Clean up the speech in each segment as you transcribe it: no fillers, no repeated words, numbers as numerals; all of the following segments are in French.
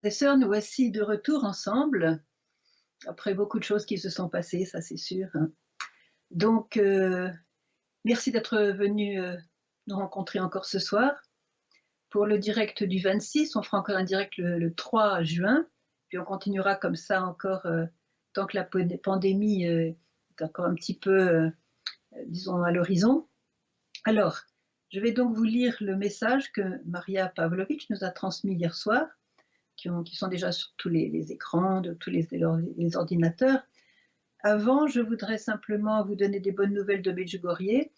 Et sœurs, nous voici de retour ensemble, après beaucoup de choses qui se sont passées, ça c'est sûr, hein. Donc, merci d'être venus nous rencontrer encore ce soir. Pour le direct du 26, on fera encore un direct le 3 juin, puis on continuera comme ça encore tant que la pandémie est encore un petit peu, disons, à l'horizon. Alors, je vais donc vous lire le message que Maria Pavlovitch nous a transmis hier soir, qui sont déjà sur tous les écrans, de tous les ordinateurs. Avant, je voudrais simplement vous donner des bonnes nouvelles de Medjugorje. Il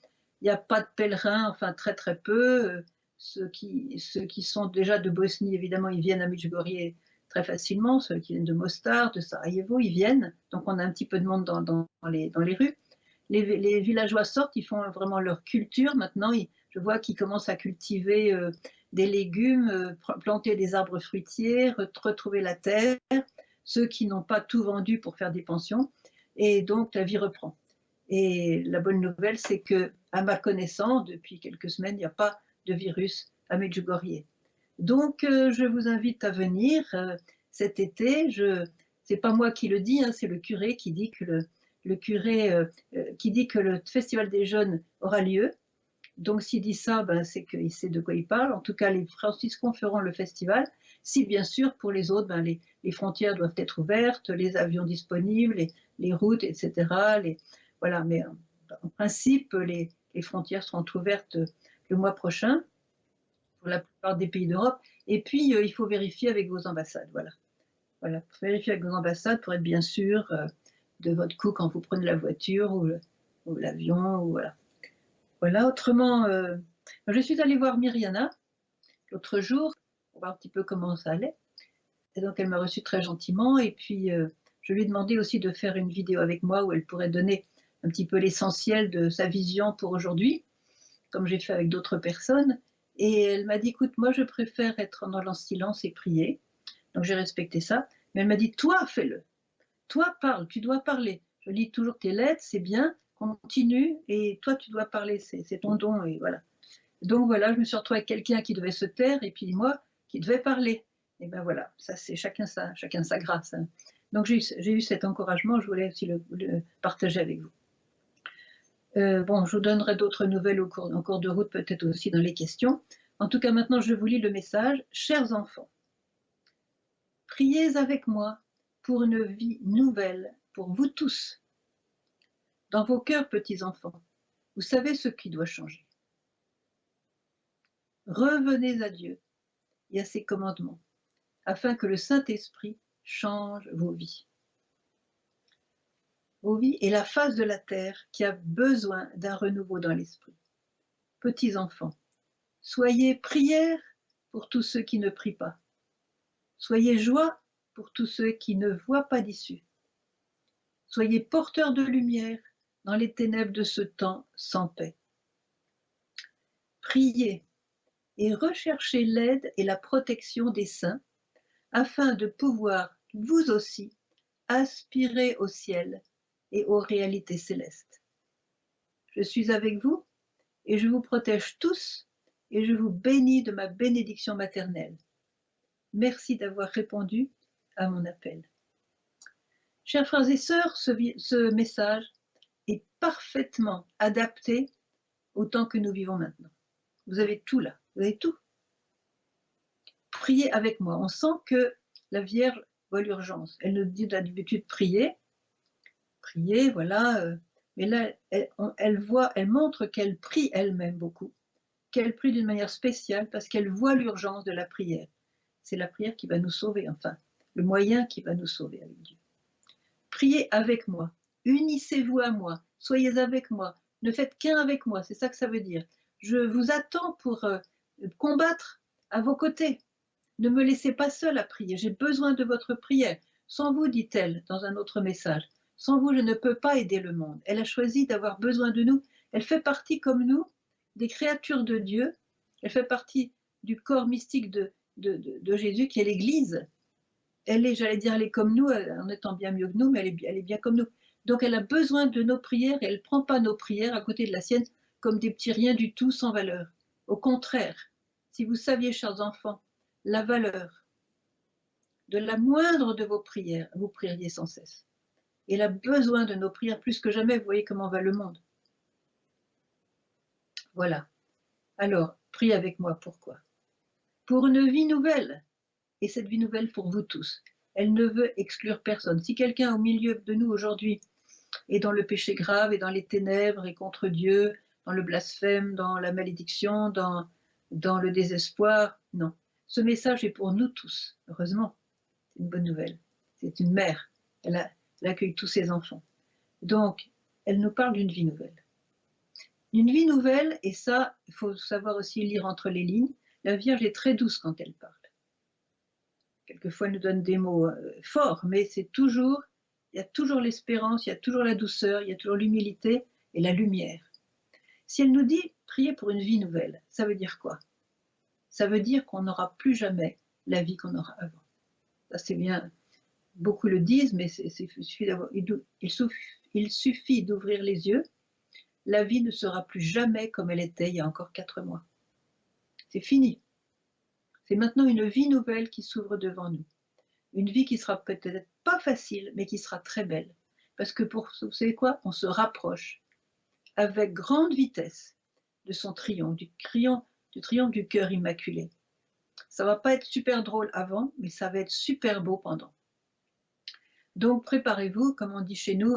n'y a pas de pèlerins, enfin très très peu. Ceux qui sont déjà de Bosnie, évidemment, ils viennent à Medjugorje très facilement. Ceux qui viennent de Mostar, de Sarajevo, ils viennent. Donc on a un petit peu de monde dans les rues. Les villageois sortent, ils font vraiment leur culture. Maintenant, je vois qu'ils commencent à cultiver des légumes, planter des arbres fruitiers, retrouver la terre, ceux qui n'ont pas tout vendu pour faire des pensions. Et donc, la vie reprend. Et la bonne nouvelle, c'est que, à ma connaissance, depuis quelques semaines, il n'y a pas de virus à Medjugorje. Donc, je vous invite à venir cet été. C'est pas moi qui le dis, hein, c'est le curé qui dit que le Festival des Jeunes aura lieu. Donc, s'il dit ça, ben, c'est qu'il sait de quoi il parle. En tout cas, les franciscains feront le festival. Si, bien sûr, pour les autres, ben, les frontières doivent être ouvertes, les avions disponibles, les routes, etc. Voilà, mais en principe, les frontières seront ouvertes le mois prochain pour la plupart des pays d'Europe. Et puis, il faut vérifier avec vos ambassades. Voilà. Voilà, vérifier avec vos ambassades pour être bien sûr de votre coup quand vous prenez la voiture ou l'avion. Ou voilà. Voilà, autrement, je suis allée voir Myriana l'autre jour pour voir un petit peu comment ça allait. Et donc, elle m'a reçue très gentiment. Et puis, je lui ai demandé aussi de faire une vidéo avec moi où elle pourrait donner un petit peu l'essentiel de sa vision pour aujourd'hui, comme j'ai fait avec d'autres personnes. Et elle m'a dit, écoute, moi, je préfère être dans le silence et prier. Donc, j'ai respecté ça. Mais elle m'a dit, toi, fais-le. Toi, parle, tu dois parler. Je lis toujours tes lettres, c'est bien, continue. Et toi, tu dois parler, c'est ton don. Et voilà. Donc voilà, je me suis retrouvée avec quelqu'un qui devait se taire et puis moi qui devais parler. Et ben voilà, ça c'est chacun sa grâce, hein. Donc j'ai eu cet encouragement, je voulais aussi le partager avec vous. Bon, je vous donnerai d'autres nouvelles en cours de route, peut-être aussi dans les questions. En tout cas, maintenant, je vous lis le message. Chers enfants, priez avec moi pour une vie nouvelle, pour vous tous. Dans vos cœurs, petits enfants, vous savez ce qui doit changer. Revenez à Dieu et à ses commandements, afin que le Saint-Esprit change vos vies. Vos vies est la face de la terre qui a besoin d'un renouveau dans l'esprit. Petits enfants, soyez prière pour tous ceux qui ne prient pas. Soyez joie pour tous ceux qui ne voient pas d'issue. Soyez porteurs de lumière dans les ténèbres de ce temps sans paix. Priez et recherchez l'aide et la protection des saints afin de pouvoir, vous aussi, aspirer au ciel et aux réalités célestes. Je suis avec vous et je vous protège tous et je vous bénis de ma bénédiction maternelle. Merci d'avoir répondu à mon appel. Chers frères et sœurs, ce message est parfaitement adapté au temps que nous vivons maintenant. Vous avez tout là, vous avez tout. Priez avec moi. On sent que la Vierge voit l'urgence. Elle nous dit d'habitude prier, voilà. Mais là, elle montre qu'elle prie elle-même beaucoup, qu'elle prie d'une manière spéciale parce qu'elle voit l'urgence de la prière. C'est la prière qui va nous sauver, enfin, le moyen qui va nous sauver avec Dieu. Priez avec moi, unissez-vous à moi, soyez avec moi, ne faites qu'un avec moi, c'est ça que ça veut dire. Je vous attends pour combattre à vos côtés. Ne me laissez pas seule à prier, j'ai besoin de votre prière. Sans vous, dit-elle dans un autre message, sans vous, je ne peux pas aider le monde. Elle a choisi d'avoir besoin de nous. Elle fait partie, comme nous, des créatures de Dieu. Elle fait partie du corps mystique de Jésus, qui est l'Église. Elle est, j'allais dire, elle est comme nous, en étant bien mieux que nous, mais elle est bien comme nous. Donc elle a besoin de nos prières et elle ne prend pas nos prières à côté de la sienne comme des petits riens du tout sans valeur. Au contraire, si vous saviez, chers enfants, la valeur de la moindre de vos prières, vous prieriez sans cesse. Et elle a besoin de nos prières plus que jamais. Vous voyez comment va le monde. Voilà. Alors, priez avec moi. Pourquoi? Pour une vie nouvelle. Et cette vie nouvelle pour vous tous. Elle ne veut exclure personne. Si quelqu'un au milieu de nous aujourd'hui est dans le péché grave et dans les ténèbres et contre Dieu, dans le blasphème, dans la malédiction, dans le désespoir, non. Ce message est pour nous tous, heureusement. C'est une bonne nouvelle. C'est une mère. Elle accueille tous ses enfants. Donc, elle nous parle d'une vie nouvelle. Une vie nouvelle, et ça, il faut savoir aussi lire entre les lignes, la Vierge est très douce quand elle parle. Quelquefois, elle nous donne des mots forts, mais c'est toujours, il y a toujours l'espérance, il y a toujours la douceur, il y a toujours l'humilité et la lumière. Si elle nous dit « priez pour une vie nouvelle », ça veut dire quoi? Ça veut dire qu'on n'aura plus jamais la vie qu'on aura avant. Ça, c'est bien, beaucoup le disent, mais il suffit d'ouvrir les yeux. La vie ne sera plus jamais comme elle était il y a encore 4 mois. C'est fini. C'est maintenant une vie nouvelle qui s'ouvre devant nous. Une vie qui sera peut-être pas facile, mais qui sera très belle. Parce que vous savez quoi? On se rapproche avec grande vitesse de son triomphe, du triomphe du cœur immaculé. Ça va pas être super drôle avant, mais ça va être super beau pendant. Donc préparez-vous, comme on dit chez nous,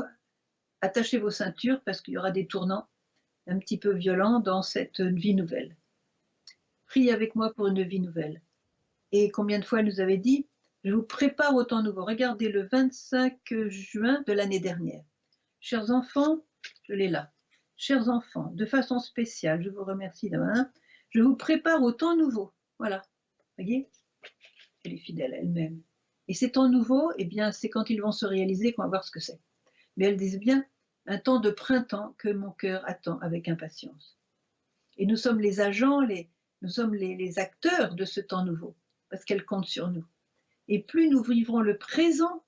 attachez vos ceintures parce qu'il y aura des tournants un petit peu violents dans cette vie nouvelle. Priez avec moi pour une vie nouvelle. Et combien de fois elle nous avait dit, je vous prépare au temps nouveau. Regardez le 25 juin de l'année dernière. Chers enfants, je l'ai là. Chers enfants, de façon spéciale, je vous remercie demain. Je vous prépare au temps nouveau. Voilà. Vous voyez? Elle est fidèle à elle-même. Et ces temps nouveaux, eh bien, c'est quand ils vont se réaliser qu'on va voir ce que c'est. Mais elle dit bien, un temps de printemps que mon cœur attend avec impatience. Et nous sommes les agents, nous sommes les acteurs de ce temps nouveau, parce qu'elle compte sur nous. Et plus nous vivrons le présent,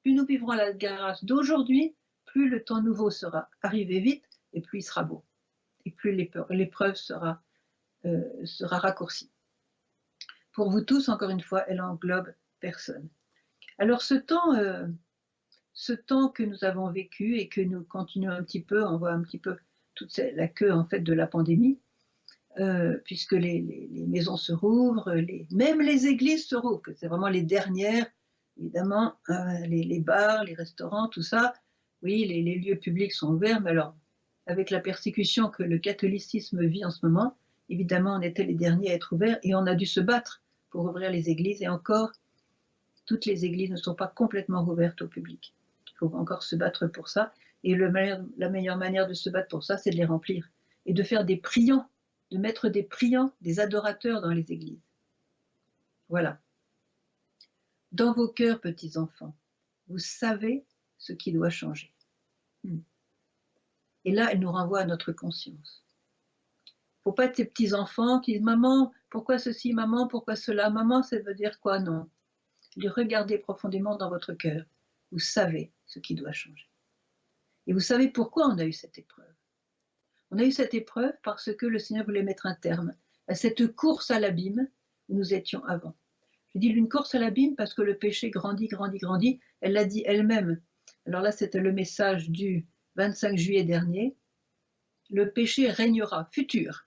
plus nous vivrons la grâce d'aujourd'hui, plus le temps nouveau sera arrivé vite, et plus il sera beau. Et plus l'épreuve sera raccourcie. Pour vous tous, encore une fois, elle englobe personne. Alors ce temps que nous avons vécu et que nous continuons un petit peu, on voit un petit peu toute la queue en fait de la pandémie, puisque les maisons se rouvrent, même les églises se rouvrent, c'est vraiment les dernières, évidemment, les bars, les restaurants, tout ça, oui, les lieux publics sont ouverts, mais alors, avec la persécution que le catholicisme vit en ce moment, évidemment, on était les derniers à être ouverts et on a dû se battre pour ouvrir les églises, et encore, toutes les églises ne sont pas complètement ouvertes au public. Il faut encore se battre pour ça, et la meilleure manière de se battre pour ça, c'est de les remplir, et de faire des priants, de mettre des priants, des adorateurs dans les églises. Voilà. Dans vos cœurs, petits enfants, vous savez ce qui doit changer. Et là, elle nous renvoie à notre conscience. Il ne faut pas être ces petits enfants qui disent « Maman, pourquoi ceci? Maman, pourquoi cela? Maman, ça veut dire quoi ?» Non. Regardez profondément dans votre cœur. Vous savez ce qui doit changer. Et vous savez pourquoi on a eu cette épreuve. On a eu cette épreuve parce que le Seigneur voulait mettre un terme à cette course à l'abîme où nous étions avant. Je dis une course à l'abîme parce que le péché grandit, grandit, grandit. Elle l'a dit elle-même. Alors là, c'était le message du 25 juillet dernier. Le péché régnera, futur,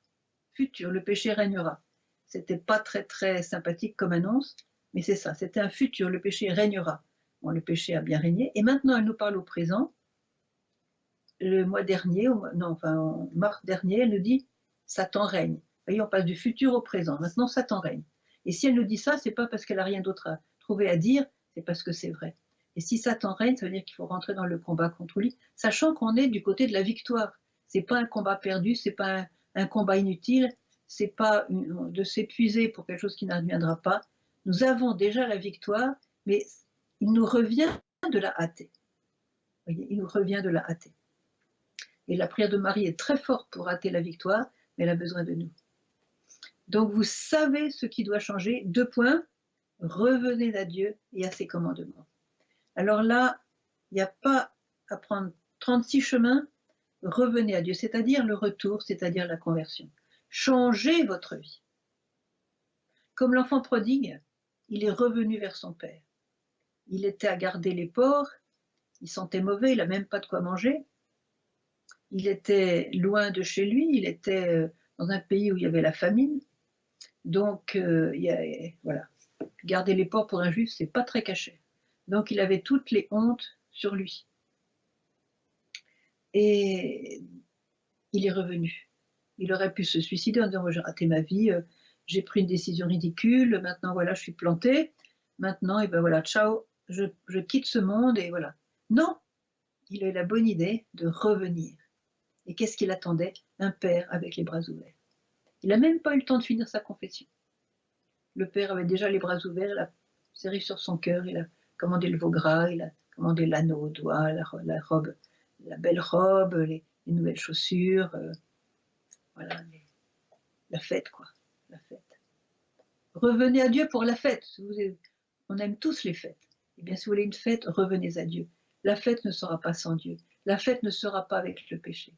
le péché régnera. C'était pas très très sympathique comme annonce, mais c'est ça, c'était un futur, le péché régnera. Bon, le péché a bien régné, et maintenant elle nous parle au présent. Le mois dernier, en mars dernier, elle nous dit Satan règne. Vous voyez, on passe du futur au présent. Maintenant, Satan règne. Et si elle nous dit ça, c'est pas parce qu'elle a rien d'autre à trouver à dire, c'est parce que c'est vrai. Et si Satan règne, ça veut dire qu'il faut rentrer dans le combat contre lui, sachant qu'on est du côté de la victoire. C'est pas un combat perdu, c'est pas un combat inutile, c'est pas de s'épuiser pour quelque chose qui n'adviendra pas. Nous avons déjà la victoire, mais il nous revient de la hâter. Vous voyez, il nous revient de la hâter. Et la prière de Marie est très forte pour hâter la victoire, mais elle a besoin de nous. Donc vous savez ce qui doit changer. 2 points, revenez à Dieu et à ses commandements. Alors là, il n'y a pas à prendre 36 chemins, revenez à Dieu, c'est-à-dire le retour, c'est-à-dire la conversion. Changez votre vie. Comme l'enfant prodigue, il est revenu vers son père. Il était à garder les porcs, il sentait mauvais, il n'a même pas de quoi manger. Il était loin de chez lui, il était dans un pays où il y avait la famine. Donc, voilà, garder les porcs pour un juif, c'est pas très caché. Donc, il avait toutes les hontes sur lui. Et il est revenu. Il aurait pu se suicider en disant « j'ai raté ma vie, j'ai pris une décision ridicule, maintenant voilà, je suis planté, maintenant, et ben voilà, ciao, je quitte ce monde, et voilà. » Non, il a eu la bonne idée de revenir. Et qu'est-ce qu'il attendait? Un père avec les bras ouverts. Il n'a même pas eu le temps de finir sa confession. Le père avait déjà les bras ouverts, il a serré sur son cœur, il a commandé le veau gras, il a commandé l'anneau au doigt, la robe, la belle robe, les nouvelles chaussures, voilà, la fête, quoi, la fête. Revenez à Dieu pour la fête. On aime tous les fêtes. Eh bien, si vous voulez une fête, revenez à Dieu. La fête ne sera pas sans Dieu. La fête ne sera pas avec le péché.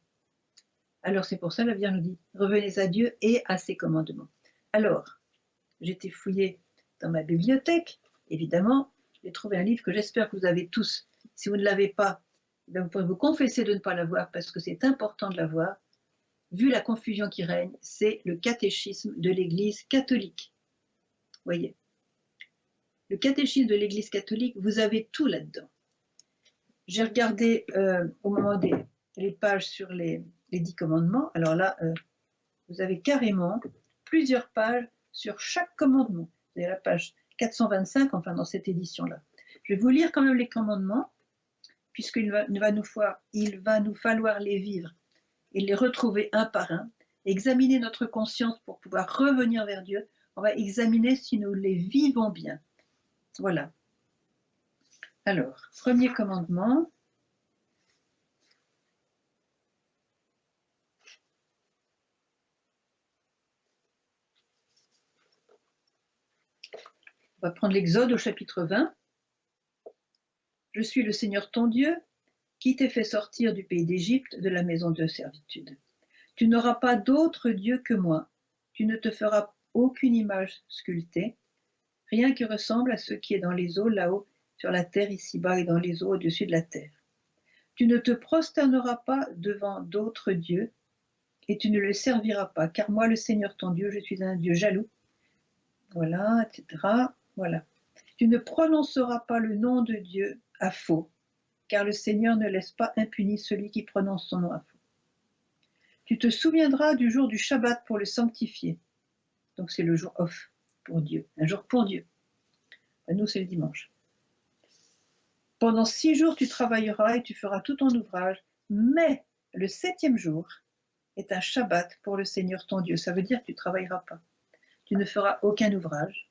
Alors c'est pour ça la Vierge nous dit, revenez à Dieu et à ses commandements. Alors, j'étais fouillée dans ma bibliothèque, évidemment, j'ai trouvé un livre que j'espère que vous avez tous. Si vous ne l'avez pas, vous pouvez vous confesser de ne pas l'avoir parce que c'est important de l'avoir. Vu la confusion qui règne, c'est le catéchisme de l'Église catholique. Voyez, le catéchisme de l'Église catholique, vous avez tout là-dedans. J'ai regardé au moment des pages sur les 10 commandements. Alors là, vous avez carrément plusieurs pages sur chaque commandement. Vous avez la page 425, enfin dans cette édition-là. Je vais vous lire quand même les commandements, puisqu'il va nous falloir les vivre et les retrouver un par un, examiner notre conscience pour pouvoir revenir vers Dieu. On va examiner si nous les vivons bien. Voilà. Alors, premier commandement. On va prendre l'Exode au chapitre 20. Je suis le Seigneur ton Dieu, qui t'ai fait sortir du pays d'Égypte, de la maison de servitude. Tu n'auras pas d'autre Dieu que moi. Tu ne te feras aucune image sculptée, rien qui ressemble à ce qui est dans les eaux là-haut, sur la terre ici-bas et dans les eaux au-dessus de la terre. Tu ne te prosterneras pas devant d'autres dieux, et tu ne le serviras pas, car moi, le Seigneur ton Dieu, je suis un Dieu jaloux. Voilà, etc. Voilà. Tu ne prononceras pas le nom de Dieu à faux, car le Seigneur ne laisse pas impuni celui qui prononce son nom à faux. Tu te souviendras du jour du Shabbat pour le sanctifier. Donc c'est le jour off pour Dieu, un jour pour Dieu. Nous, c'est le dimanche. Pendant 6 jours, tu travailleras et tu feras tout ton ouvrage, mais le 7e jour est un Shabbat pour le Seigneur ton Dieu. Ça veut dire que tu ne travailleras pas. Tu ne feras aucun ouvrage.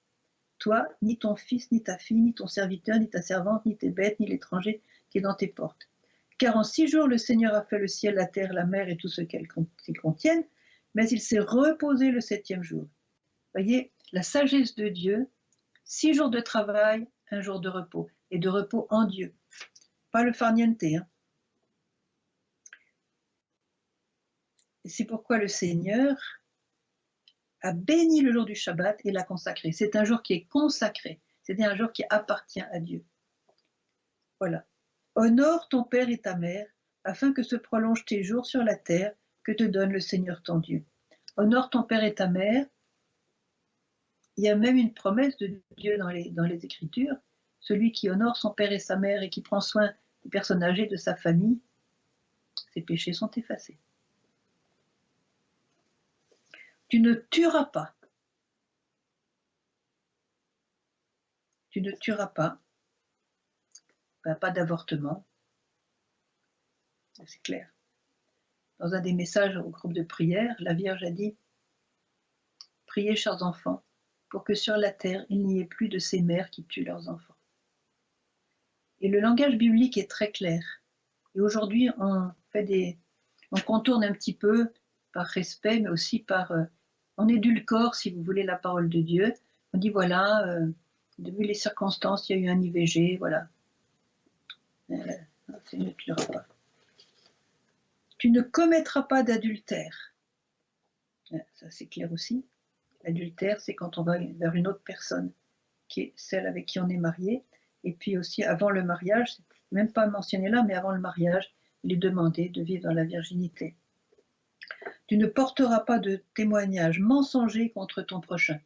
Toi, ni ton fils, ni ta fille, ni ton serviteur, ni ta servante, ni tes bêtes, ni l'étranger qui est dans tes portes. Car en 6 jours, le Seigneur a fait le ciel, la terre, la mer et tout ce qu'elles contiennent, mais il s'est reposé le 7e jour. Voyez, la sagesse de Dieu, 6 jours de travail, 1 jour de repos, et de repos en Dieu. Pas le farniente. Hein. Et c'est pourquoi le Seigneur a béni le jour du Shabbat et l'a consacré. C'est un jour qui est consacré, c'est-à-dire un jour qui appartient à Dieu. Voilà. Honore ton père et ta mère, afin que se prolongent tes jours sur la terre que te donne le Seigneur ton Dieu. Honore ton père et ta mère. Il y a même une promesse de Dieu dans les Écritures. Celui qui honore son père et sa mère et qui prend soin des personnes âgées de sa famille, ses péchés sont effacés. Tu ne tueras pas. Tu ne tueras pas. Pas d'avortement. C'est clair. Dans un des messages au groupe de prière, la Vierge a dit « Priez, chers enfants, pour que sur la terre, il n'y ait plus de ces mères qui tuent leurs enfants. » Et le langage biblique est très clair. Et aujourd'hui, on contourne un petit peu par respect, mais aussi on édulcore, si vous voulez, la parole de Dieu. On dit voilà, vu les circonstances, il y a eu un IVG, voilà. Tu ne tueras pas. Tu ne commettras pas d'adultère. Ça, c'est clair aussi. L'adultère, c'est quand on va vers une autre personne. qui est celle avec qui on est marié. Et puis aussi avant le mariage, c'est même pas mentionné là, mais avant le mariage, il est demandé de vivre dans la virginité. Tu ne porteras pas de témoignage mensonger contre ton prochain.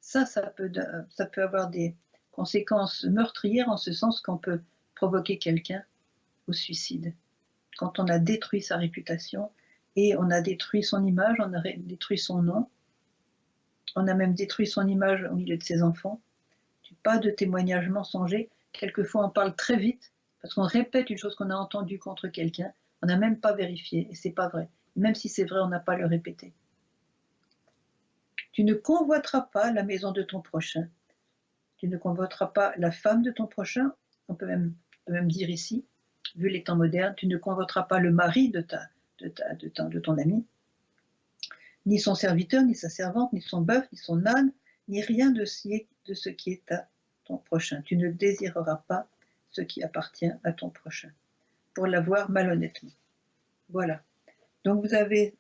Ça peut avoir des conséquences meurtrières en ce sens qu'on peut provoquer quelqu'un au suicide. Quand on a détruit sa réputation et on a détruit son image, on a détruit son nom, on a même détruit son image au milieu de ses enfants. Pas de témoignage mensonger. Quelquefois, on parle très vite parce qu'on répète une chose qu'on a entendue contre quelqu'un. On n'a même pas vérifié et c'est pas vrai. Même si c'est vrai, on n'a pas à le répéter. Tu ne convoiteras pas la maison de ton prochain. Tu ne convoiteras pas la femme de ton prochain. On peut même dire ici, vu les temps modernes, tu ne convoiteras pas le mari de ton ami, ni son serviteur, ni sa servante, ni son bœuf, ni son âne, ni rien de ce qui est à ton prochain. Tu ne désireras pas ce qui appartient à ton prochain, pour l'avoir malhonnêtement. Voilà. Donc vous avez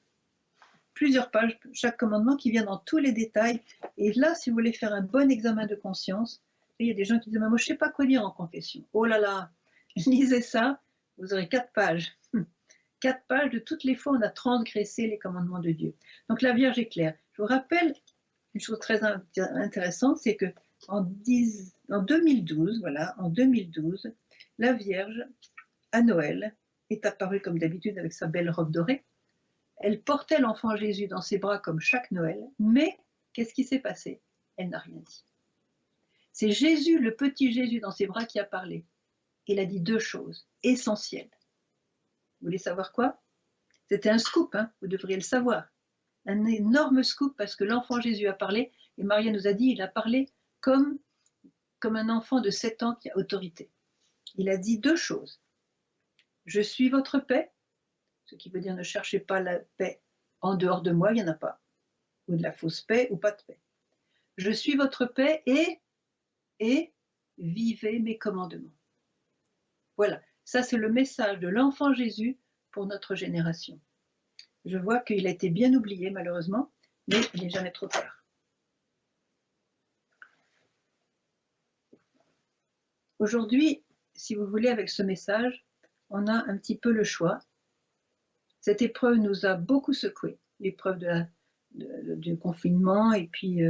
plusieurs pages, chaque commandement qui vient dans tous les détails. Et là, si vous voulez faire un bon examen de conscience, il y a des gens qui disent, moi je ne sais pas quoi dire en confession. Oh là là, lisez ça, vous aurez 4 pages. 4 pages de toutes les fois où on a transgressé les commandements de Dieu. Donc la Vierge est claire. Je vous rappelle une chose très intéressante, c'est que en 2012, voilà, en 2012, la Vierge, à Noël, est apparue comme d'habitude avec sa belle robe dorée. Elle portait l'enfant Jésus dans ses bras comme chaque Noël, mais qu'est-ce qui s'est passé? Elle n'a rien dit. C'est Jésus, le petit Jésus dans ses bras, qui a parlé. Il a dit 2 choses essentielles. Vous voulez savoir quoi? C'était un scoop, hein, vous devriez le savoir. Un énorme scoop parce que l'enfant Jésus a parlé, et Maria nous a dit, il a parlé comme un enfant de 7 ans qui a autorité. Il a dit 2 choses. Je suis votre paix, ce qui veut dire ne cherchez pas la paix en dehors de moi, il n'y en a pas. Ou de la fausse paix ou pas de paix. Je suis votre paix et vivez mes commandements. Voilà, ça c'est le message de l'enfant Jésus pour notre génération. Je vois qu'il a été bien oublié malheureusement, mais il n'est jamais trop tard. Aujourd'hui, si vous voulez, avec ce message, on a un petit peu le choix. Cette épreuve nous a beaucoup secoué, l'épreuve du confinement et puis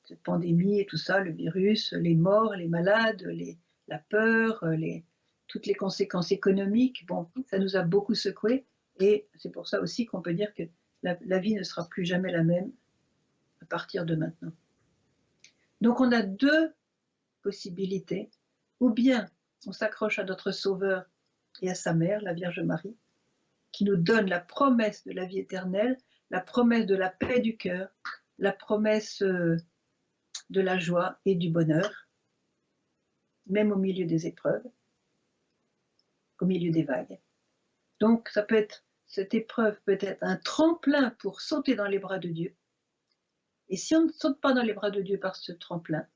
cette pandémie et tout ça, le virus, les morts, les malades, la peur, toutes les conséquences économiques. Bon, ça nous a beaucoup secoué et c'est pour ça aussi qu'on peut dire que la vie ne sera plus jamais la même à partir de maintenant. Donc on a 2 possibilités. Ou bien on s'accroche à notre Sauveur et à sa mère, la Vierge Marie, qui nous donne la promesse de la vie éternelle, la promesse de la paix du cœur, la promesse de la joie et du bonheur, même au milieu des épreuves, au milieu des vagues. Donc cette épreuve peut être un tremplin pour sauter dans les bras de Dieu. Et si on ne saute pas dans les bras de Dieu par ce tremplin,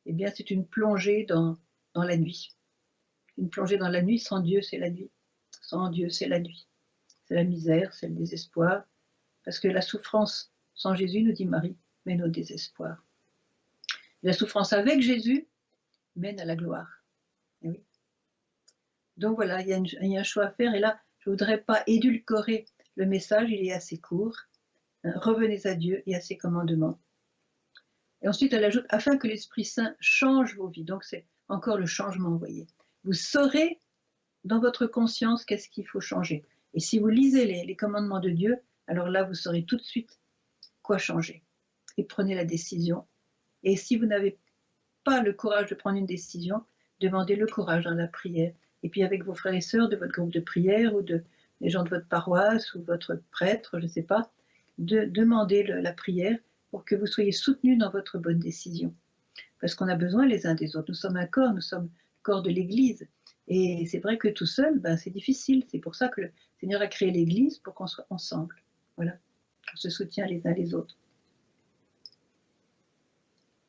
eh bien c'est une plongée dans la nuit. Une plongée dans la nuit, sans Dieu, c'est la nuit. Sans Dieu, c'est la nuit. C'est la misère, c'est le désespoir. Parce que la souffrance sans Jésus, nous dit Marie, mène au désespoir. La souffrance avec Jésus mène à la gloire. Et oui. Donc voilà, il y a un choix à faire. Et là, je ne voudrais pas édulcorer le message, il est assez court. Revenez à Dieu et à ses commandements. Et ensuite, elle ajoute, afin que l'Esprit Saint change vos vies. Donc c'est encore le changement, vous voyez. Vous saurez dans votre conscience qu'est-ce qu'il faut changer. Et si vous lisez les commandements de Dieu, alors là, vous saurez tout de suite quoi changer. Et prenez la décision. Et si vous n'avez pas le courage de prendre une décision, demandez le courage dans la prière. Et puis avec vos frères et sœurs de votre groupe de prière ou les gens de votre paroisse ou votre prêtre, je ne sais pas, demandez la prière pour que vous soyez soutenus dans votre bonne décision. Parce qu'on a besoin les uns des autres. Nous sommes un corps, nous sommes le corps de l'Église. Et c'est vrai que tout seul, c'est difficile. C'est pour ça que le Seigneur a créé l'Église, pour qu'on soit ensemble. Voilà, on se soutient les uns les autres.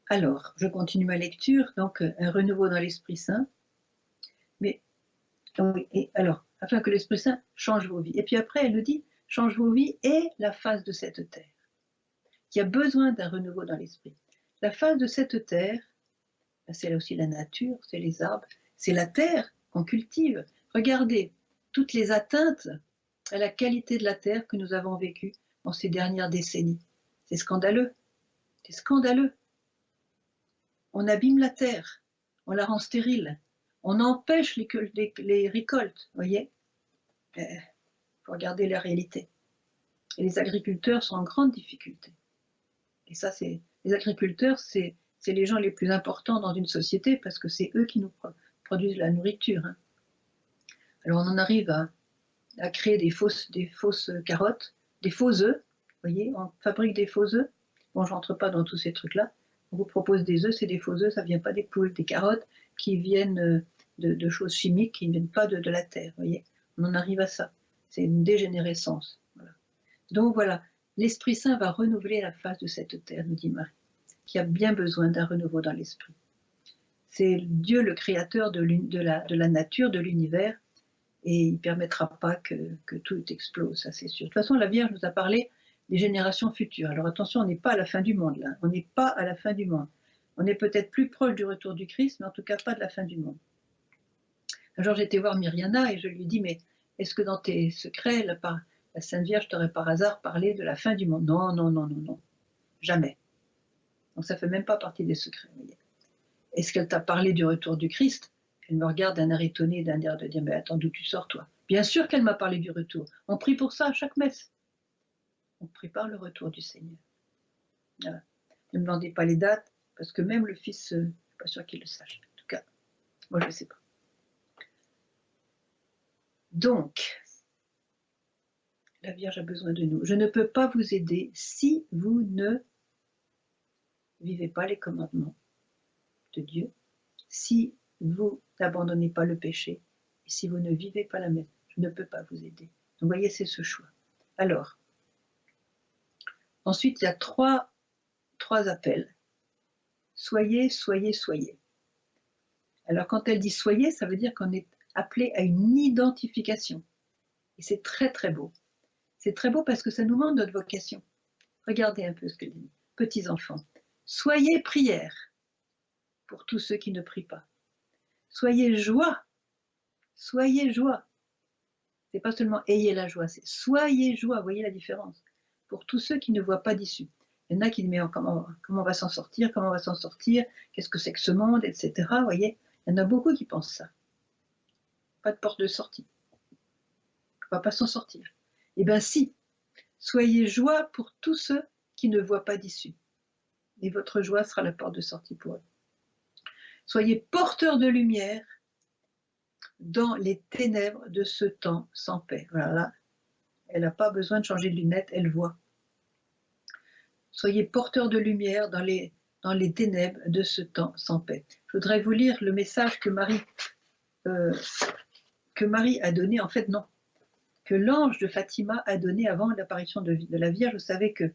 Alors, je continue ma lecture. Donc, un renouveau dans l'Esprit Saint. Mais, oui, et alors, afin que l'Esprit Saint change vos vies. Et puis après, elle nous dit, change vos vies et la face de cette terre, qui a besoin d'un renouveau dans l'esprit. La face de cette terre, c'est aussi la nature, c'est les arbres, c'est la terre qu'on cultive. Regardez toutes les atteintes à la qualité de la terre que nous avons vécues dans ces dernières décennies. C'est scandaleux, c'est scandaleux. On abîme la terre, on la rend stérile, on empêche les récoltes, vous voyez. Il faut regarder la réalité. Et les agriculteurs sont en grande difficulté. Et ça, les agriculteurs, c'est les gens les plus importants dans une société parce que c'est eux qui nous produisent la nourriture. Hein. Alors on en arrive à créer des fausses carottes, des faux œufs. Vous voyez, on fabrique des faux œufs. Bon, je rentre pas dans tous ces trucs-là. On vous propose des œufs, c'est des faux œufs, ça vient pas des poules, des carottes qui viennent de choses chimiques, qui ne viennent pas de la terre. Vous voyez, on en arrive à ça. C'est une dégénérescence. Voilà. Donc voilà, l'Esprit Saint va renouveler la face de cette terre, nous dit Marie, qui a bien besoin d'un renouveau dans l'esprit. C'est Dieu le créateur de la nature, de l'univers, et il ne permettra pas que tout explose, ça c'est sûr. De toute façon, la Vierge nous a parlé des générations futures. Alors attention, on n'est pas à la fin du monde là, on n'est pas à la fin du monde. On est peut-être plus proche du retour du Christ, mais en tout cas pas de la fin du monde. Un jour j'étais voir Myriana et je lui dis, mais est-ce que dans tes secrets, la Sainte Vierge t'aurait par hasard parlé de la fin du monde? Non, non, non, non, non, jamais. Donc ça ne fait même pas partie des secrets. Est-ce qu'elle t'a parlé du retour du Christ? Elle me regarde d'un air étonné, d'un air de dire, mais attends, d'où tu sors toi? Bien sûr qu'elle m'a parlé du retour. On prie pour ça à chaque messe. On prépare le retour du Seigneur. Voilà. Ne me demandez pas les dates, parce que même le Fils, je ne suis pas sûr qu'il le sache. En tout cas, moi je ne sais pas. Donc, la Vierge a besoin de nous. Je ne peux pas vous aider si vous ne vivez pas les commandements de Dieu, si vous n'abandonnez pas le péché, et si vous ne vivez pas la messe, je ne peux pas vous aider. Donc, vous voyez, c'est ce choix. Alors, ensuite, il y a trois appels. Soyez, soyez, soyez. Alors, quand elle dit soyez, ça veut dire qu'on est appelé à une identification. Et c'est très, très beau. C'est très beau parce que ça nous montre notre vocation. Regardez un peu ce qu'elle dit. Petits enfants, soyez prière pour tous ceux qui ne prient pas. Soyez joie. Soyez joie. C'est pas seulement ayez la joie, c'est soyez joie. Vous voyez la différence? Pour tous ceux qui ne voient pas d'issue. Il y en a qui disent, mais comment on va s'en sortir? Comment on va s'en sortir? Qu'est-ce que c'est que ce monde? Etc. Vous voyez? Il y en a beaucoup qui pensent ça. Pas de porte de sortie. On ne va pas s'en sortir. Eh bien si, soyez joie pour tous ceux qui ne voient pas d'issue. Et votre joie sera la porte de sortie pour eux. Soyez porteurs de lumière dans les ténèbres de ce temps sans paix. Voilà, là, elle n'a pas besoin de changer de lunettes, elle voit. Soyez porteurs de lumière dans les ténèbres de ce temps sans paix. Je voudrais vous lire le message que Marie a donné, en fait non, que l'ange de Fatima a donné avant l'apparition de la Vierge. Vous savez que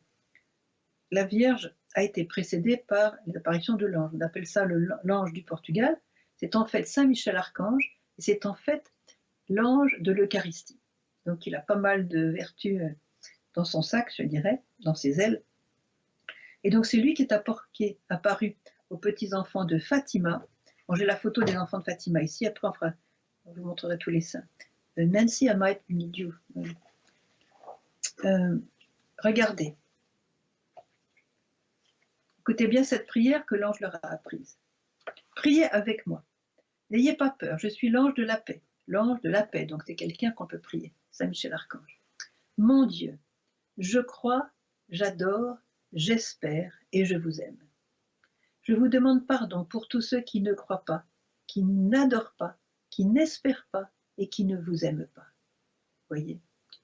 la Vierge a été précédée par l'apparition de l'ange. On appelle ça l'ange du Portugal. C'est en fait Saint Michel Archange, et c'est en fait l'ange de l'Eucharistie. Donc il a pas mal de vertus dans son sac, je dirais, dans ses ailes. Et donc c'est lui qui est apparu aux petits-enfants de Fatima. Bon, j'ai la photo des enfants de Fatima ici, après on vous montrerai tous les saints. Nancy, I might need you. Regardez. Écoutez bien cette prière que l'ange leur a apprise. Priez avec moi. N'ayez pas peur, je suis l'ange de la paix. L'ange de la paix, donc c'est quelqu'un qu'on peut prier. Saint Michel Archange. Mon Dieu, je crois, j'adore, j'espère et je vous aime. Je vous demande pardon pour tous ceux qui ne croient pas, qui n'adorent pas, qui n'espèrent pas et qui ne vous aiment pas. Voyez.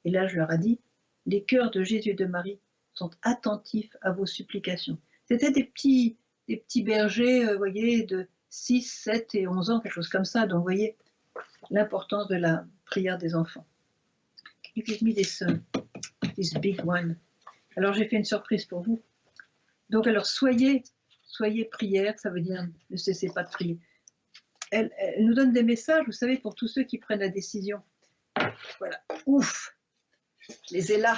Et là, je leur ai dit, les cœurs de Jésus et de Marie sont attentifs à vos supplications. C'était des petits bergers, voyez, de 6, 7 et 11 ans, quelque chose comme ça. Donc, vous voyez l'importance de la prière des enfants. Can you give me this big one? Alors, j'ai fait une surprise pour vous. Donc, alors, soyez prière, ça veut dire ne cessez pas de prier. Elle nous donne des messages, vous savez, pour tous ceux qui prennent la décision. Voilà, ouf, je les ai là.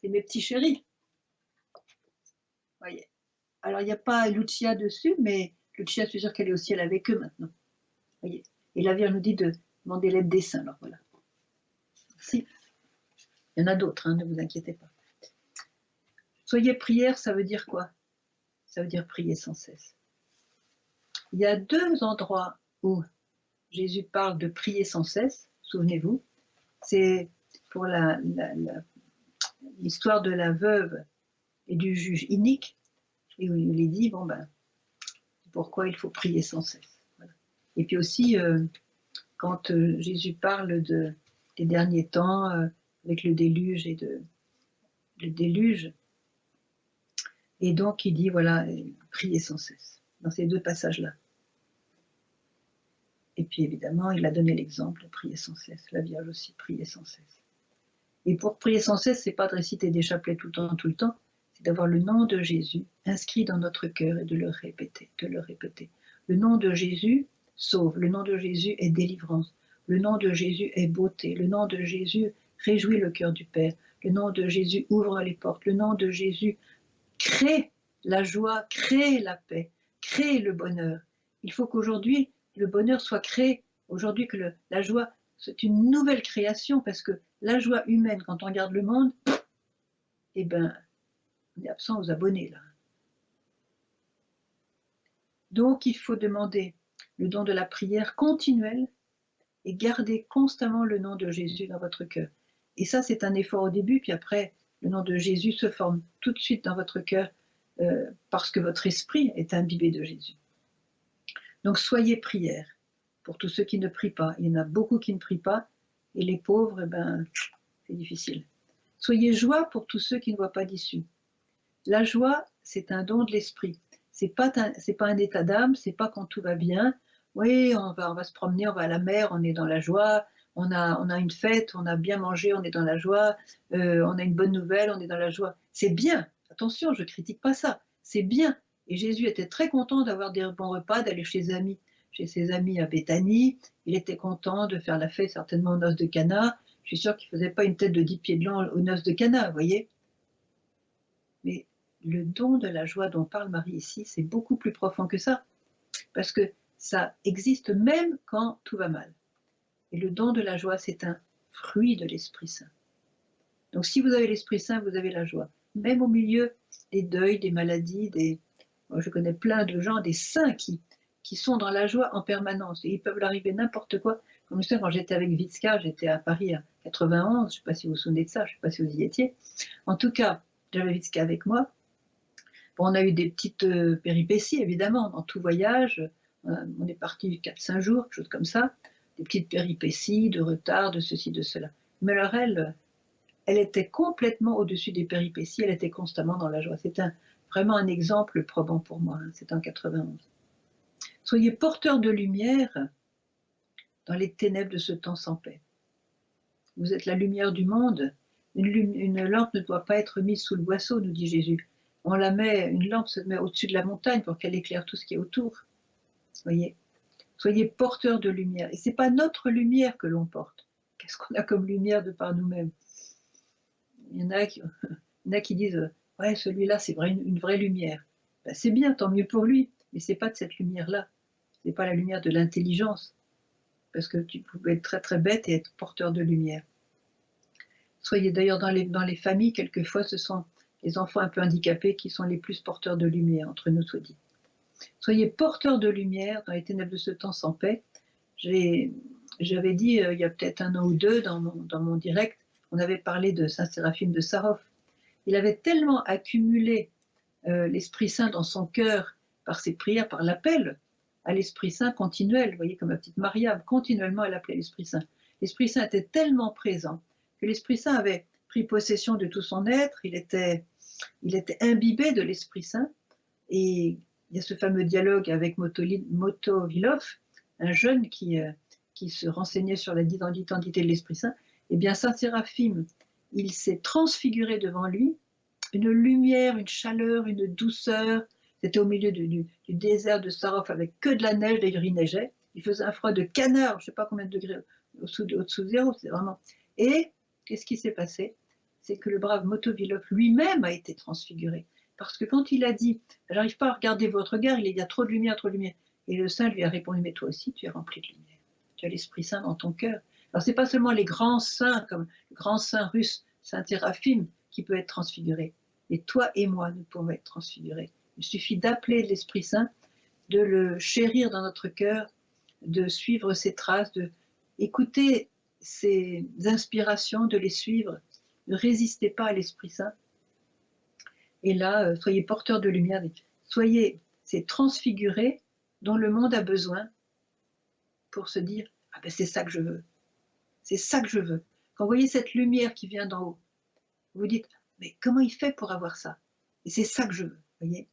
C'est mes petits chéris. Voyez. Alors, il n'y a pas Lucia dessus, mais Lucia, je suis sûre qu'elle est au ciel avec eux maintenant. Voyez. Et la Vierge nous dit de demander l'aide des saints. Alors voilà. Si. Il y en a d'autres, hein, ne vous inquiétez pas. Soyez prière, ça veut dire quoi? Ça veut dire prier sans cesse. Il y a deux endroits où Jésus parle de prier sans cesse, souvenez-vous. C'est pour l'histoire de la veuve et du juge inique, et où il est dit, bon ben, pourquoi il faut prier sans cesse. Voilà. Et puis aussi, quand Jésus parle des derniers temps, avec le déluge le déluge, et donc il dit, voilà, prier sans cesse, dans ces deux passages-là. Et puis évidemment, il a donné l'exemple de prier sans cesse. La Vierge aussi, prier sans cesse. Et pour prier sans cesse, c'est pas de réciter des chapelets tout le temps, c'est d'avoir le nom de Jésus inscrit dans notre cœur et de le répéter, Le nom de Jésus sauve, le nom de Jésus est délivrance, le nom de Jésus est beauté, le nom de Jésus réjouit le cœur du Père, le nom de Jésus ouvre les portes, le nom de Jésus crée la joie, crée la paix, crée le bonheur. Il faut qu'aujourd'hui, le bonheur soit créé, aujourd'hui que la joie, c'est une nouvelle création, parce que la joie humaine, quand on regarde le monde, eh ben, on est absent aux abonnés là. Donc il faut demander le don de la prière continuelle et garder constamment le nom de Jésus dans votre cœur. Et ça, c'est un effort au début, puis après, le nom de Jésus se forme tout de suite dans votre cœur parce que votre esprit est imbibé de Jésus. Donc soyez prière pour tous ceux qui ne prient pas. Il y en a beaucoup qui ne prient pas, et les pauvres, eh ben, c'est difficile. Soyez joie pour tous ceux qui ne voient pas d'issue. La joie, c'est un don de l'esprit. C'est pas un état d'âme, c'est pas quand tout va bien. Oui, on va se promener, on va à la mer, on est dans la joie. On a une fête, on a bien mangé, on est dans la joie. On a une bonne nouvelle, on est dans la joie. C'est bien. Attention, je critique pas ça. C'est bien. Et Jésus était très content d'avoir des bons repas, d'aller chez ses amis à Béthanie. Il était content de faire la fête certainement aux noces de Cana. Je suis sûre qu'il ne faisait pas une tête de 10 pieds de long aux noces de Cana, vous voyez. Mais le don de la joie dont parle Marie ici, c'est beaucoup plus profond que ça. Parce que ça existe même quand tout va mal. Et le don de la joie, c'est un fruit de l'Esprit Saint. Donc si vous avez l'Esprit Saint, vous avez la joie. Même au milieu des deuils, des maladies, moi, je connais plein de gens, des saints qui sont dans la joie en permanence. Et ils peuvent l'arriver n'importe quoi. Comme je sais, quand j'étais avec Vitska, j'étais à Paris en 91, je ne sais pas si vous vous souvenez de ça, je ne sais pas si vous y étiez. En tout cas, j'avais Vitska avec moi. Bon, on a eu des petites péripéties, évidemment, dans tout voyage. On est parti 4-5 jours, quelque chose comme ça. Des petites péripéties, de retard, de ceci, de cela. Mais alors elle était complètement au-dessus des péripéties, elle était constamment dans la joie. C'est vraiment un exemple probant pour moi, hein. C'est en 91. Soyez porteurs de lumière dans les ténèbres de ce temps sans paix. Vous êtes la lumière du monde. Une lampe ne doit pas être mise sous le boisseau, nous dit Jésus. Une lampe se met au-dessus de la montagne pour qu'elle éclaire tout ce qui est autour. Voyez. Soyez porteurs de lumière. Et ce n'est pas notre lumière que l'on porte. Qu'est-ce qu'on a comme lumière de par nous-mêmes? Il y en a qui disent « Ouais, celui-là, c'est une vraie lumière. » Ben, c'est bien, tant mieux pour lui. Mais ce n'est pas de cette lumière-là. Ce n'est pas la lumière de l'intelligence. Parce que tu pouvais être très très bête et être porteur de lumière. Soyez d'ailleurs dans les familles, quelquefois, ce sont les enfants un peu handicapés qui sont les plus porteurs de lumière, entre nous soit dit. Soyez porteurs de lumière dans les ténèbres de ce temps sans paix. J'avais dit il y a peut-être 1 an ou 2 dans mon direct, on avait parlé de Saint Séraphine de Sarov. Il avait tellement accumulé l'Esprit Saint dans son cœur par ses prières, par l'appel à l'Esprit Saint continuel, vous voyez, comme la petite Mariam, continuellement elle appelait l'Esprit Saint. L'Esprit Saint était tellement présent que l'Esprit Saint avait pris possession de tout son être, il était imbibé de l'Esprit Saint, et il y a ce fameux dialogue avec Motovilov, un jeune qui se renseignait sur la identité de l'Esprit Saint. Eh bien, Saint Séraphime, il s'est transfiguré devant lui, une lumière, une chaleur, une douceur. C'était au milieu du désert de Sarov avec que de la neige, d'ailleurs il neigeait. Il faisait un froid de canard, je ne sais pas combien de degrés au-dessous de zéro, c'est vraiment. Et qu'est-ce qui s'est passé? C'est que le brave Motovilov lui-même a été transfiguré. Parce que quand il a dit, j'arrive pas à regarder votre regard, il y a trop de lumière, trop de lumière. Et le saint lui a répondu, mais toi aussi tu es rempli de lumière. Tu as l'Esprit Saint dans ton cœur. Alors c'est pas seulement les grands saints, comme le grand saint russe, Saint Séraphim, qui peut être transfiguré. Et toi et moi, nous pouvons être transfigurés. Il suffit d'appeler l'Esprit Saint, de le chérir dans notre cœur, de suivre ses traces, de écouter ses inspirations, de les suivre. Ne résistez pas à l'Esprit Saint. Et là, soyez porteurs de lumière, soyez ces transfigurés dont le monde a besoin pour se dire, ah ben c'est ça que je veux, c'est ça que je veux. Quand vous voyez cette lumière qui vient d'en haut, vous dites, mais comment il fait pour avoir ça? Et c'est ça que je veux, voyez.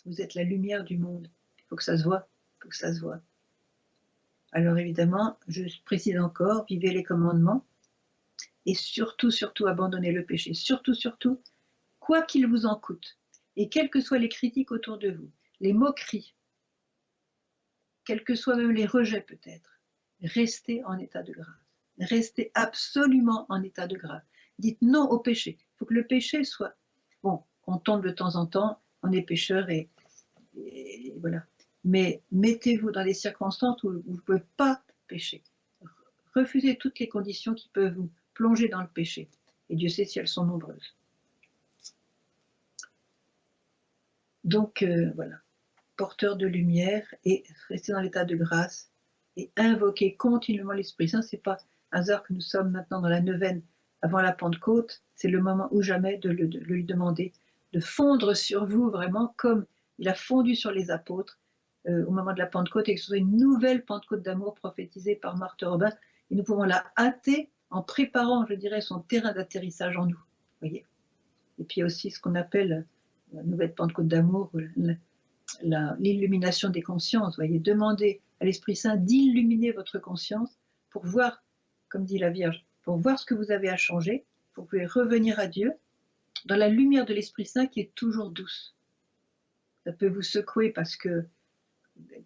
Vous êtes la lumière du monde, il faut que ça se voit, il faut que ça se voit. Alors évidemment, je précise encore, vivez les commandements, et surtout, surtout, abandonnez le péché, surtout, surtout, quoi qu'il vous en coûte, et quelles que soient les critiques autour de vous, les moqueries, quels que soient même les rejets peut-être, restez en état de grâce. Restez absolument en état de grâce. Dites non au péché. Il faut que le péché soit... Bon, on tombe de temps en temps, on est pécheur et voilà. Mais mettez-vous dans des circonstances où vous ne pouvez pas pécher. Refusez toutes les conditions qui peuvent vous plonger dans le péché. Et Dieu sait si elles sont nombreuses. Donc voilà, porteur de lumière et restez dans l'état de grâce et invoquez continuellement l'Esprit Saint. C'est pas hasard que nous sommes maintenant dans la neuvaine avant la Pentecôte. C'est le moment ou jamais de lui demander de fondre sur vous vraiment comme il a fondu sur les apôtres au moment de la Pentecôte, et que ce soit une nouvelle Pentecôte d'amour prophétisée par Marthe Robin. Et nous pouvons la hâter en préparant, je dirais, son terrain d'atterrissage en nous. Voyez. Et puis aussi ce qu'on appelle la nouvelle Pentecôte d'amour, l'illumination des consciences. Voyez, demandez à l'Esprit Saint d'illuminer votre conscience pour voir, comme dit la Vierge, pour voir ce que vous avez à changer, pour que vous pouvez revenir à Dieu dans la lumière de l'Esprit Saint qui est toujours douce. Ça peut vous secouer parce que,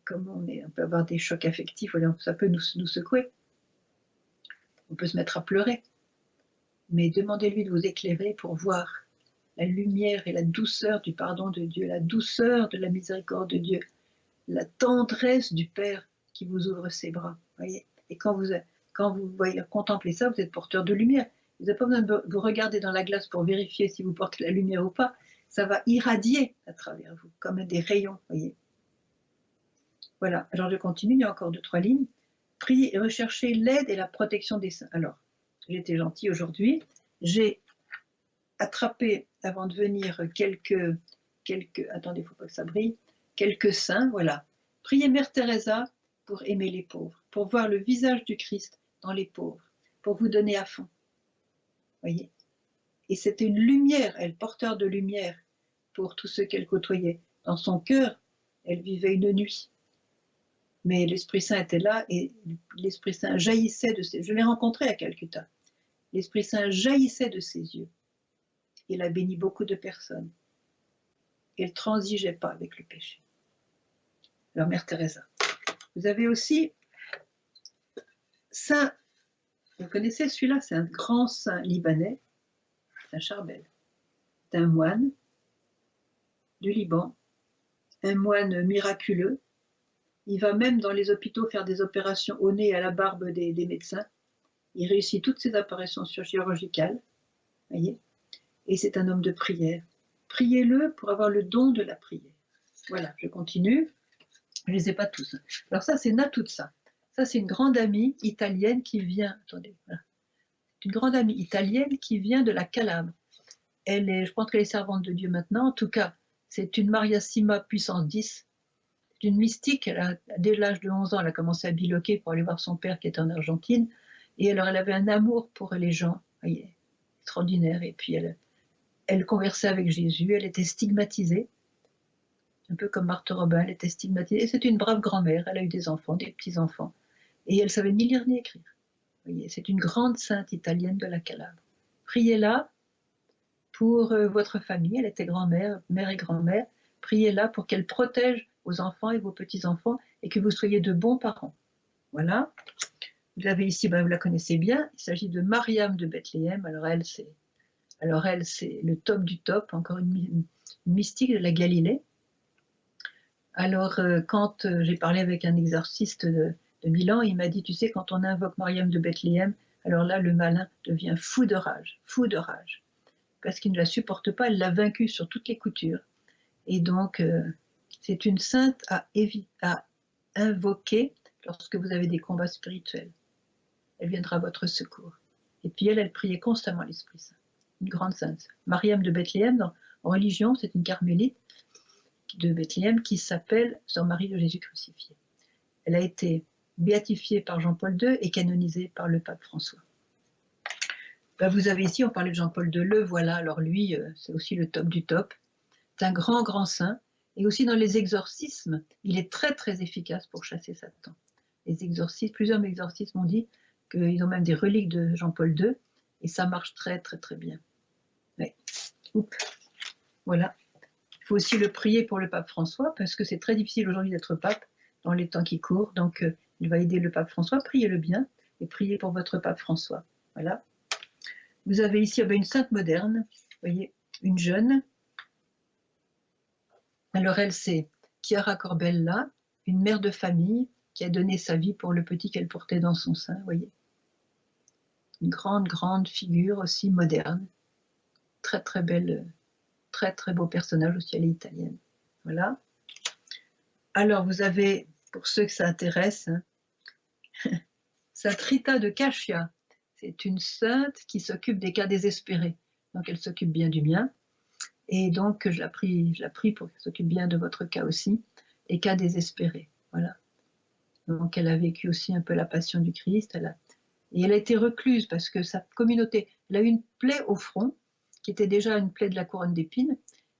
comme on peut avoir des chocs affectifs, ça peut nous secouer. On peut se mettre à pleurer. Mais demandez-lui de vous éclairer pour voir la lumière et la douceur du pardon de Dieu, la douceur de la miséricorde de Dieu, la tendresse du Père qui vous ouvre ses bras. Voyez. Et quand vous voyez, contemplez ça, vous êtes porteur de lumière. Vous n'avez pas besoin de vous regarder dans la glace pour vérifier si vous portez la lumière ou pas. Ça va irradier à travers vous, comme des rayons. Voyez. Voilà, alors je continue, il y a encore 2-3 lignes. Priez et recherchez l'aide et la protection des saints. Alors, j'étais gentille aujourd'hui, j'ai attrapé, avant de venir, quelques attendez, il ne faut pas que ça brille, quelques saints, voilà. Priez Mère Teresa pour aimer les pauvres, pour voir le visage du Christ dans les pauvres, pour vous donner à fond. Voyez. Et c'était une lumière, elle porteur de lumière pour tous ceux qu'elle côtoyait. Dans son cœur, elle vivait une nuit. Mais l'Esprit Saint était là et l'Esprit Saint jaillissait de ses... Je l'ai rencontré à Calcutta. L'Esprit Saint jaillissait de ses yeux. Il a béni beaucoup de personnes. Et elle ne transigeait pas avec le péché. Alors, Mère Teresa. Vous avez aussi Saint, vous connaissez celui-là, c'est un grand saint libanais, Saint Charbel. C'est un moine du Liban, un moine miraculeux. Il va même dans les hôpitaux faire des opérations au nez et à la barbe des médecins. Il réussit toutes ses opérations chirurgicales, voyez. Et c'est un homme de prière. Priez-le pour avoir le don de la prière. Voilà, je continue. Je ne les ai pas tous. Alors ça, c'est Natuzza. Ça, c'est une grande amie italienne qui vient... Attendez, voilà. Une grande amie italienne qui vient de la Calabre. Elle est, je pense qu'elle est servante de Dieu maintenant. En tout cas, c'est une Mariassima puissance 10. C'est une mystique. Dès l'âge de 11 ans, elle a commencé à biloquer pour aller voir son père qui était en Argentine. Et alors, elle avait un amour pour les gens. Voyez, extraordinaire. Et puis, elle conversait avec Jésus. Elle était stigmatisée. Un peu comme Marthe Robin, elle était stigmatisée. Et c'est une brave grand-mère. Elle a eu des enfants, des petits-enfants. Et elle savait ni lire ni écrire. Voyez, c'est une grande sainte italienne de la Calabre. Priez-la pour votre famille. Elle était grand-mère, mère et grand-mère. Priez-la pour qu'elle protège vos enfants et vos petits-enfants et que vous soyez de bons parents. Voilà. Vous l'avez ici, ben vous la connaissez bien. Il s'agit de Mariam de Bethléem. Alors elle, c'est le top du top. Encore mystique de la Galilée. Alors, quand j'ai parlé avec un exorciste de Milan, il m'a dit, tu sais, quand on invoque Mariam de Bethléem, alors là, le malin devient fou de rage, parce qu'il ne la supporte pas, elle l'a vaincue sur toutes les coutures. Et donc, c'est une sainte à invoquer lorsque vous avez des combats spirituels. Elle viendra à votre secours. Et puis elle priait constamment l'Esprit Saint. Une grande sainte. Mariam de Bethléem, en religion, c'est une carmélite de Bethléem qui s'appelle Sœur Marie de Jésus crucifié. Elle a été béatifiée par Jean-Paul II et canonisée par le pape François. Ben, vous avez ici, on parlait de Jean-Paul II, le voilà, alors lui, c'est aussi le top du top. C'est un grand saint. Et aussi dans les exorcismes, il est très efficace pour chasser Satan. Les exorcismes, plusieurs exorcismes ont dit qu'ils ont même des reliques de Jean-Paul II, et ça marche très bien. Ouais. Oups. Voilà. Il faut aussi le prier pour le pape François, parce que c'est très difficile aujourd'hui d'être pape dans les temps qui courent, donc il va aider le pape François, priez-le bien, et priez pour votre pape François. Voilà. Vous avez ici une sainte moderne, vous voyez, une jeune. Alors elle, c'est Chiara Corbella, une mère de famille qui a donné sa vie pour le petit qu'elle portait dans son sein, vous voyez. Une grande figure aussi moderne, très belle, très beau personnage aussi, elle est italienne. Voilà. Alors vous avez, pour ceux que ça intéresse, Sainte Rita de Cascia. C'est une sainte qui s'occupe des cas désespérés. Donc elle s'occupe bien du mien. Et donc je la prie pour qu'elle s'occupe bien de votre cas aussi, les cas désespérés. Voilà. Donc elle a vécu aussi un peu la passion du Christ. Et elle a été recluse parce que sa communauté, elle a eu une plaie au front, qui était déjà une plaie de la couronne d'épines.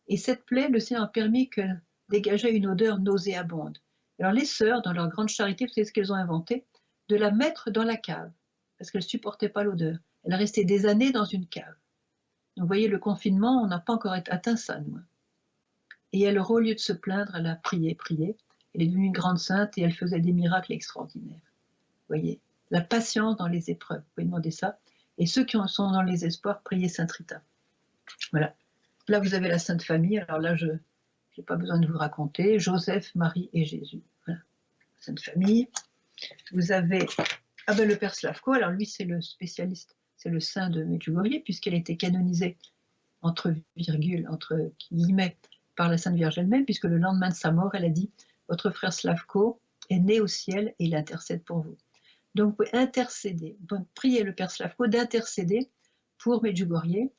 Et cette plaie, le Seigneur a permis qu'elle dégageait une odeur nauséabonde. Alors les sœurs, dans leur grande charité, vous savez ce qu'elles ont inventé? De la mettre dans la cave, parce qu'elle ne supportait pas l'odeur. Elle a resté des années dans une cave. Donc vous voyez, le confinement, on n'a pas encore atteint ça, nous. Et elle, au lieu de se plaindre, elle a prié. Elle est devenue une grande sainte et elle faisait des miracles extraordinaires. Vous voyez, la patience dans les épreuves, vous pouvez demander ça. Et ceux qui sont dans les espoirs, priez Sainte Rita. Voilà. Là, vous avez la Sainte Famille. Alors là, je n'ai pas besoin de vous raconter. Joseph, Marie et Jésus. Voilà. Sainte Famille. Vous avez le Père Slavko. Alors lui, c'est le spécialiste, c'est le saint de Medjugorje, puisqu'elle a été canonisée entre guillemets par la Sainte Vierge elle-même, puisque le lendemain de sa mort, elle a dit « Votre frère Slavko est né au ciel et il intercède pour vous ». Donc vous pouvez intercéder, prier le Père Slavko d'intercéder pour Medjugorje,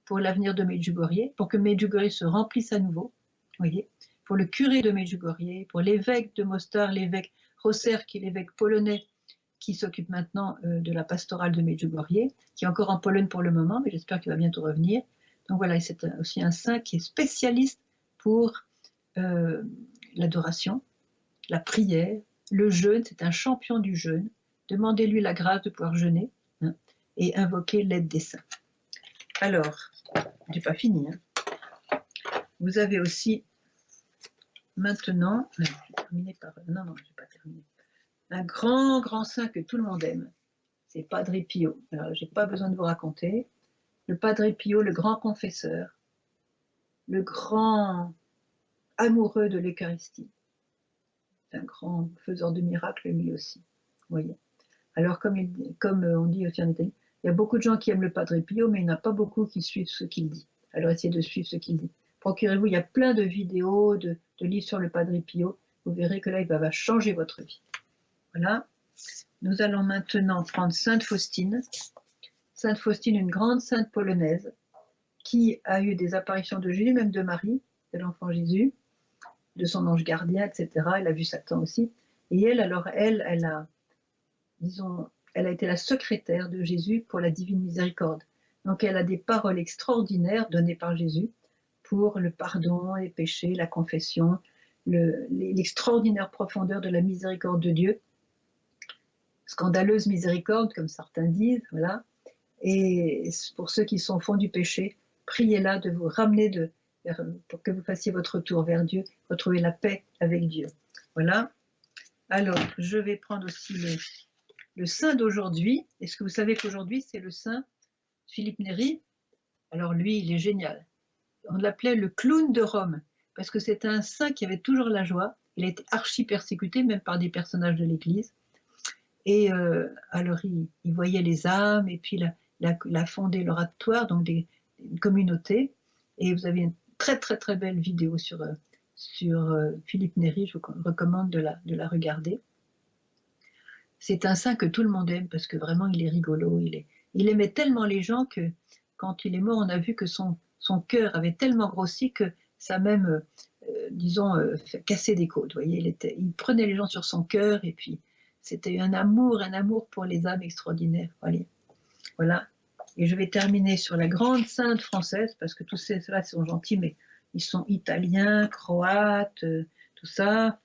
pour l'avenir de Medjugorje, pour que Medjugorje se remplisse à nouveau, voyez, pour le curé de Medjugorje, pour l'évêque de Mostar, l'évêque Rosser, qui est l'évêque polonais, qui s'occupe maintenant de la pastorale de Medjugorje, qui est encore en Pologne pour le moment, mais j'espère qu'il va bientôt revenir. Donc voilà, c'est aussi un saint qui est spécialiste pour l'adoration, la prière, le jeûne, c'est un champion du jeûne. Demandez-lui la grâce de pouvoir jeûner et invoquer l'aide des saints. Alors, j'ai pas fini. Vous avez aussi maintenant, je vais terminer par, non, je vais pas terminer. Un grand saint que tout le monde aime, c'est Padre Pio. Alors, j'ai pas besoin de vous raconter. Le Padre Pio, le grand confesseur, le grand amoureux de l'Eucharistie. C'est un grand faiseur de miracles, lui aussi. Vous voyez. Alors, comme on dit aussi en Italie, il y a beaucoup de gens qui aiment le Padre Pio, mais il n'y en a pas beaucoup qui suivent ce qu'il dit. Alors, essayez de suivre ce qu'il dit. Procurez-vous, il y a plein de vidéos, de livres sur le Padre Pio. Vous verrez que là, il va changer votre vie. Voilà. Nous allons maintenant prendre Sainte Faustine. Sainte Faustine, une grande sainte polonaise, qui a eu des apparitions de Jésus, même de Marie, de l'enfant Jésus, de son ange gardien, etc. Elle a vu Satan aussi. Et elle a été la secrétaire de Jésus pour la divine miséricorde. Donc elle a des paroles extraordinaires données par Jésus pour le pardon, les péchés, la confession, l'extraordinaire profondeur de la miséricorde de Dieu. Scandaleuse miséricorde, comme certains disent, voilà. Et pour ceux qui sont au fond du péché, priez-la de vous ramener pour que vous fassiez votre retour vers Dieu, retrouver la paix avec Dieu. Voilà. Alors, je vais prendre aussi le saint d'aujourd'hui. Est-ce que vous savez qu'aujourd'hui, c'est le saint Philippe Néri? Alors lui, il est génial. on l'appelait le clown de Rome, parce que c'était un saint qui avait toujours la joie. Il a été archi persécuté, même par des personnages de l'Église. Et alors, il voyait les âmes, et puis il a fondé l'oratoire, donc une communauté. Et vous avez une très très très belle vidéo sur Philippe Néri, je vous recommande de la regarder. C'est un saint que tout le monde aime, parce que vraiment il est rigolo, il aimait tellement les gens que quand il est mort, on a vu que son cœur avait tellement grossi que ça a même, disons, cassé des côtes. Vous voyez, il prenait les gens sur son cœur, et puis c'était un amour pour les âmes extraordinaire. Voilà. Et je vais terminer sur la grande sainte française, parce que tous ceux-là sont gentils, mais ils sont italiens, croates, tout ça,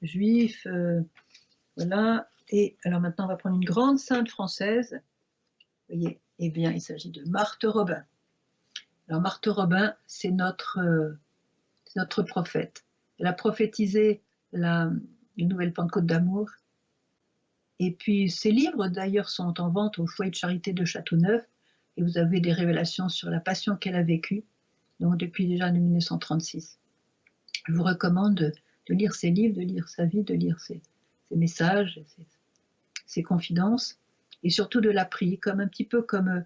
juifs, voilà. Et alors maintenant, on va prendre une grande sainte française. Vous voyez, eh bien, il s'agit de Marthe Robin. Alors, Marthe Robin, c'est notre prophète. Elle a prophétisé une nouvelle Pentecôte d'amour. Et puis, ses livres, d'ailleurs, sont en vente au foyer de charité de Châteauneuf. Et vous avez des révélations sur la passion qu'elle a vécue, donc depuis déjà 1936. Je vous recommande de lire ses livres, de lire sa vie, de lire ses messages, ses confidences, et surtout de la prier, un petit peu comme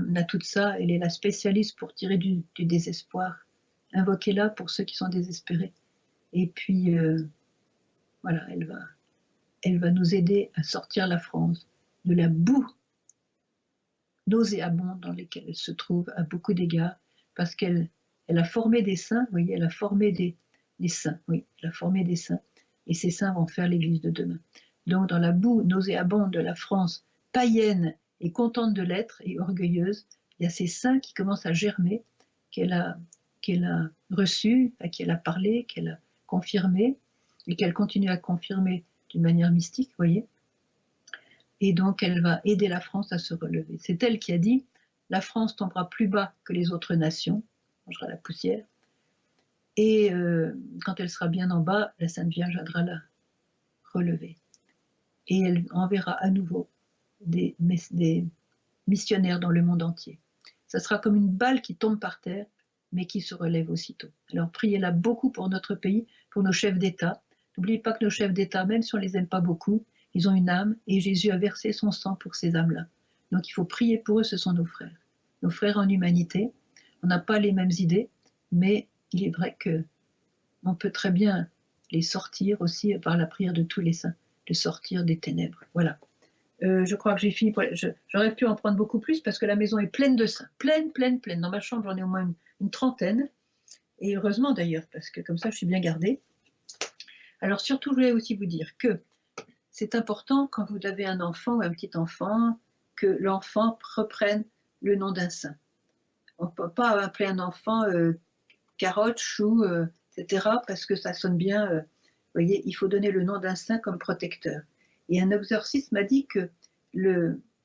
Natutsa, elle est la spécialiste pour tirer du désespoir. Invoquez-la pour ceux qui sont désespérés. Et puis, voilà, elle va nous aider à sortir la France de la boue nauséabonde dans laquelle elle se trouve à beaucoup d'égards, parce qu'elle a formé des saints, vous voyez, elle a formé des saints, oui, elle a formé des saints, et ces saints vont faire l'Église de demain. Donc, dans la boue nauséabonde de la France païenne et contente de l'être et orgueilleuse, il y a ces saints qui commencent à germer, qu'elle a reçus, à qui elle a parlé, qu'elle a confirmé, et qu'elle continue à confirmer d'une manière mystique, vous voyez. Et donc, elle va aider la France à se relever. C'est elle qui a dit « La France tombera plus bas que les autres nations, mangera la poussière, et quand elle sera bien en bas, la Sainte Vierge viendra la relever. » Et elle enverra à nouveau des missionnaires dans le monde entier. Ça sera comme une balle qui tombe par terre, mais qui se relève aussitôt. Alors priez-la beaucoup pour notre pays, pour nos chefs d'État. N'oubliez pas que nos chefs d'État, même si on ne les aime pas beaucoup, ils ont une âme, et Jésus a versé son sang pour ces âmes-là. Donc il faut prier pour eux, ce sont nos frères en humanité. On n'a pas les mêmes idées, mais il est vrai qu'on peut très bien les sortir aussi par la prière de tous les saints, de sortir des ténèbres. Voilà. Je crois que j'ai fini. J'aurais pu en prendre beaucoup plus parce que la maison est pleine de saints. Pleine. Dans ma chambre, j'en ai au moins une trentaine. Et heureusement d'ailleurs, parce que comme ça, je suis bien gardée. Alors surtout, je voulais aussi vous dire que c'est important quand vous avez un enfant ou un petit enfant, que l'enfant reprenne le nom d'un saint. On ne peut pas appeler un enfant carotte, chou, etc. parce que ça sonne bien. Vous voyez, il faut donner le nom d'un saint comme protecteur. Et un exorciste m'a dit que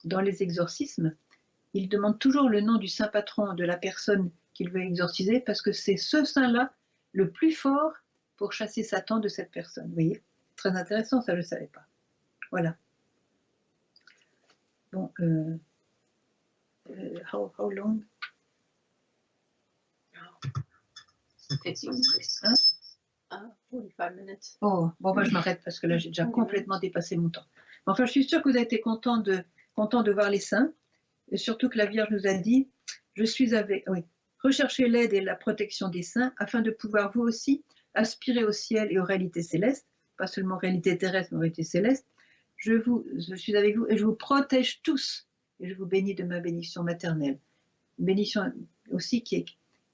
dans les exorcismes, il demande toujours le nom du saint patron de la personne qu'il veut exorciser parce que c'est ce saint-là le plus fort pour chasser Satan de cette personne. Vous voyez, très intéressant, ça je ne savais pas. Voilà. Bon, how long? 45 minutes. Oh, bon, je m'arrête parce que là, j'ai déjà complètement dépassé mon temps. Enfin, je suis sûre que vous avez été content de voir les saints, et surtout que la Vierge nous a dit, recherchez l'aide et la protection des saints afin de pouvoir vous aussi aspirer au ciel et aux réalités célestes, pas seulement aux réalités terrestres, mais aux réalités célestes. Je suis avec vous et je vous protège tous, et je vous bénis de ma bénédiction maternelle. Une bénédiction aussi qui est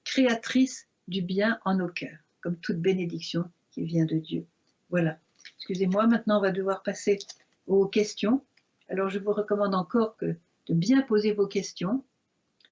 créatrice du bien en nos cœurs, comme toute bénédiction qui vient de Dieu. Voilà. Excusez-moi, maintenant on va devoir passer aux questions. Alors je vous recommande encore de bien poser vos questions.